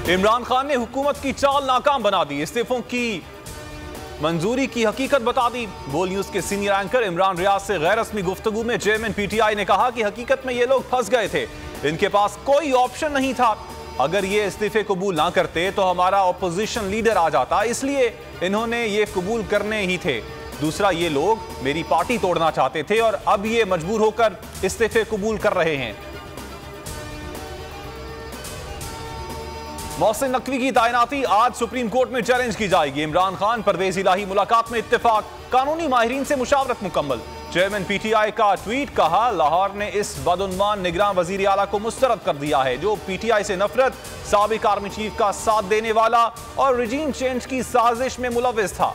इमरान खान ने हुकूमत की चाल नाकाम बना दी, इस्तीफों की मंजूरी की हकीकत बता दी। बोल न्यूज के सीनियर एंकर इमरान रियाज से गैर रस्मी गुफ्तगू में चेयरमैन पीटीआई ने कहा कि हकीकत में ये लोग फंस गए थे, इनके पास कोई ऑप्शन नहीं था। अगर ये इस्तीफे कबूल ना करते तो हमारा ऑपोजिशन लीडर आ जाता, इसलिए इन्होंने ये कबूल करने ही थे। दूसरा, ये लोग मेरी पार्टी तोड़ना चाहते थे और अब ये मजबूर होकर इस्तीफे कबूल कर रहे हैं। मोहसिन नकवी की तैनाती आज सुप्रीम कोर्ट में चैलेंज की जाएगी। इमरान खान परवेज इलाही मुलाकात में इत्तेफाक, कानूनी माहिरीन से मुशावरत मुकम्मल। चेयरमैन पीटीआई का ट्वीट, कहा लाहौर ने इस बदउन्वान निगरान वजीर आला को मुस्तरद कर दिया है जो पीटीआई से नफरत, साबिक आर्मी चीफ का साथ देने वाला और रिजीम चेंज की साजिश में मुलव्विस था।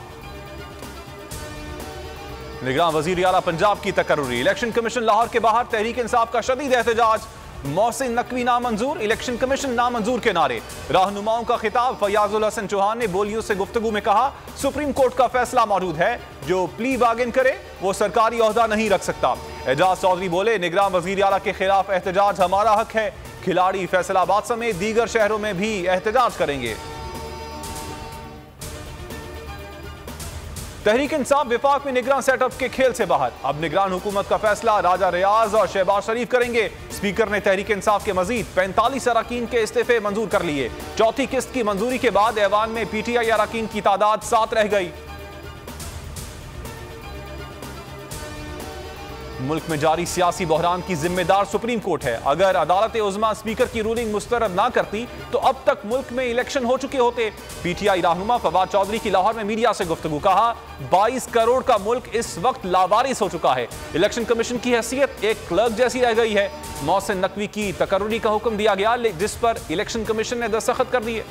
निगरान वजीर आला पंजाब की तकर्रुरी, इलेक्शन कमीशन लाहौर के बाहर तहरीक इंसाफ का शदीद एहतजाज। मोहसिन नकवी नामंजूर, इलेक्शन कमीशन नामंजूर के नारे। रहनुमाओं का खिताब, फयाजुल हसन चौहान ने बोलियों से गुफ्तगू में कहा सुप्रीम कोर्ट का फैसला मौजूद है, जो प्ली बार्गेन करे वो सरकारी ओहदा नहीं रख सकता। एजाज चौधरी बोले निगरान वजीर आला के खिलाफ एहतजाज हमारा हक है, खिलाड़ी फैसलाबाद समेत दीगर शहरों में भी एहतजाज करेंगे। तहरीक इंसाफ विफाक में निगरान सेटअप के खेल से बाहर, अब निगरान हुकूमत का फैसला राजा रियाज और शहबाज शरीफ करेंगे। स्पीकर ने तहरीक इंसाफ के मजीद 45 अरकान के इस्तीफे मंजूर कर लिए। चौथी किस्त की मंजूरी के बाद ऐवान में पीटीआई अरकान की तादाद 7 रह गई। मुल्क में जारी सियासी बहरान की जिम्मेदार सुप्रीम कोर्ट है। अगर अदालत उज़्मा स्पीकर की रूलिंग मुस्तरद ना करती तो अब तक मुल्क में इलेक्शन हो चुके होते। पीटीआई रहनुमा फवाद चौधरी की लाहौर में मीडिया से गुफ्तगू, कहा 22 करोड़ का मुल्क इस वक्त लावारिस हो चुका है, इलेक्शन कमीशन की हैसियत एक क्लर्क जैसी रह गई है। मोहसिन नकवी की तकर्रुरी का हुक्म दिया गया जिस पर इलेक्शन कमीशन ने दस्तखत कर दिए।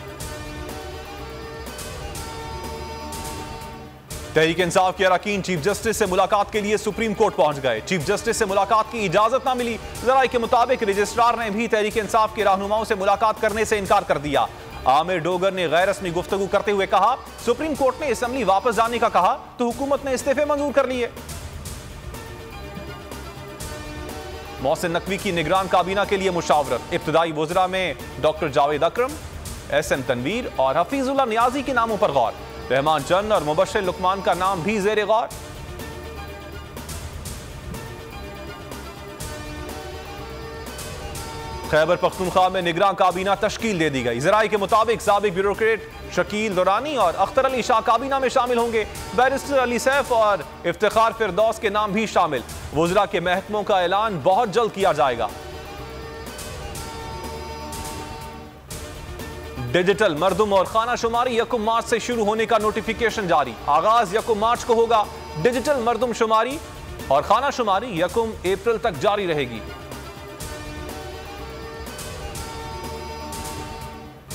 तहरीक इंसाफ के अरकान चीफ जस्टिस से मुलाकात के लिए सुप्रीम कोर्ट पहुंच गए। चीफ जस्टिस से मुलाकात की इजाजत ना मिली। जराये के मुताबिक रजिस्ट्रार ने भी तहरीक इंसाफ के रहनुमाओं से मुलाकात करने से इनकार कर दिया। आमिर डोगर ने गैर रस्मी गुफ्तगू करते हुए कहा सुप्रीम कोर्ट ने असेंबली वापस जाने का कहा तो हुकूमत ने इस्तीफे मंजूर कर लिए। मोहसिन नकवी की निगरान काबीना के लिए मुशावरत, इब्तदाई वज़रा में डॉक्टर जावेद अकरम, एसएम तनवीर और हफीजुल्लाह नियाजी के नामों पर गौर। रहमान चंद और मुबश्शिर लुकमान का नाम भी ज़ेरे गौर। खैबर पख्तूनख्वा में निगरान काबीना तश्कील दे दी गई। ज़राए के मुताबिक साबिक ब्यूरोक्रेट शकील दुरानी और अख्तर अली शाह काबीना में शामिल होंगे। बैरिस्टर अली सैफ और इफ्तिखार फिरदौस के नाम भी शामिल। वज़रा के महकमों का ऐलान बहुत जल्द किया जाएगा। डिजिटल मरदुम और खाना शुमारी 1 मार्च से शुरू होने का नोटिफिकेशन जारी। आगाज 1 मार्च को होगा। डिजिटल मरदुम शुमारी और खाना शुमारी 1 अप्रैल तक जारी रहेगी।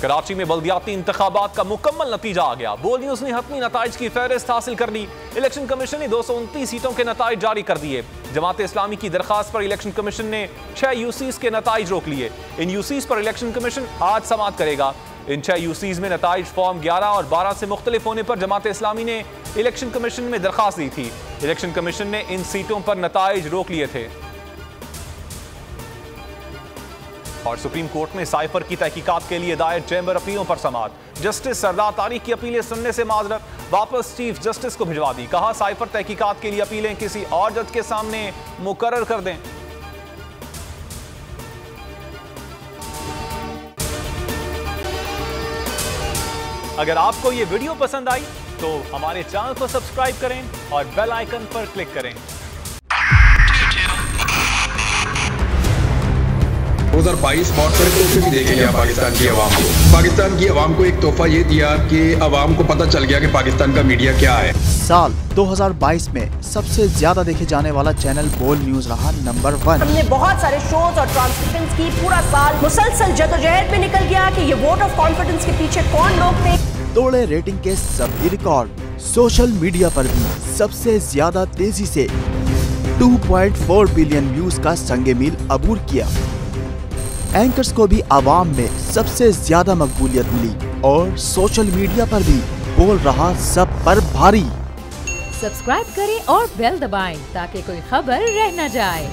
कराची में बल्दियाती इंतखाबात का मुकम्मल नतीजा आ गया। बोल न्यूज ने हतमी नताइज की फहरिस्त हासिल कर ली। इलेक्शन कमीशन ने 229 सीटों के नताइज जारी कर दिए। जमात इस्लामी की दरखास्त पर इलेक्शन कमीशन ने 6 यूसीज के नताइज रोक लिए। इन यूसीज पर इलेक्शन कमीशन आज समाअत करेगा। इन 6 यूसीज में नताइज फॉर्म 11 और 12 से मुख्तलिफ होने पर जमात इस्लामी ने इलेक्शन कमीशन में दरखास्त दी थी। इलेक्शन कमीशन ने इन सीटों पर नताइज रोक लिए थे। और सुप्रीम कोर्ट में साइफर की तहकीकात के लिए दायर चैम्बर अपीलों पर समाअत। जस्टिस सरदार तारिक की अपीलें सुनने से माजरत, वापस चीफ जस्टिस को भिजवा दी। कहा साइफर तहकीकात के लिए अपीलें किसी और जज के सामने मुकर्रर कर दें। अगर आपको ये वीडियो पसंद आई तो हमारे चैनल को सब्सक्राइब करें और बेल आइकन पर क्लिक करें। 2022 बहुत सारे तोहफे भी देके गया पाकिस्तान की आवाम को। पाकिस्तान की आवाम को एक तोहफा ये दिया कि आवाम को पता चल गया कि पाकिस्तान का मीडिया क्या है। साल 2022 में सबसे ज्यादा देखे जाने वाला चैनल बोल न्यूज रहा नंबर 1। हमने बहुत सारे शोज और ट्रांसमिशंस की। पूरा साल मुसलसल जदोजहद में निकल गया कि ये वोट ऑफ कॉन्फिडेंस के पीछे कौन लोग थे। तोड़े रेटिंग के सभी रिकॉर्ड। सोशल मीडिया पर भी सबसे ज्यादा तेजी से 2.4 बिलियन व्यूज का संगे मील अबूर किया। एंकर्स को भी आवाम में सबसे ज्यादा मकबूलियत मिली और सोशल मीडिया पर भी बोल रहा सब पर भारी। सब्सक्राइब करें और बेल दबाएं ताकि कोई खबर रह न जाए।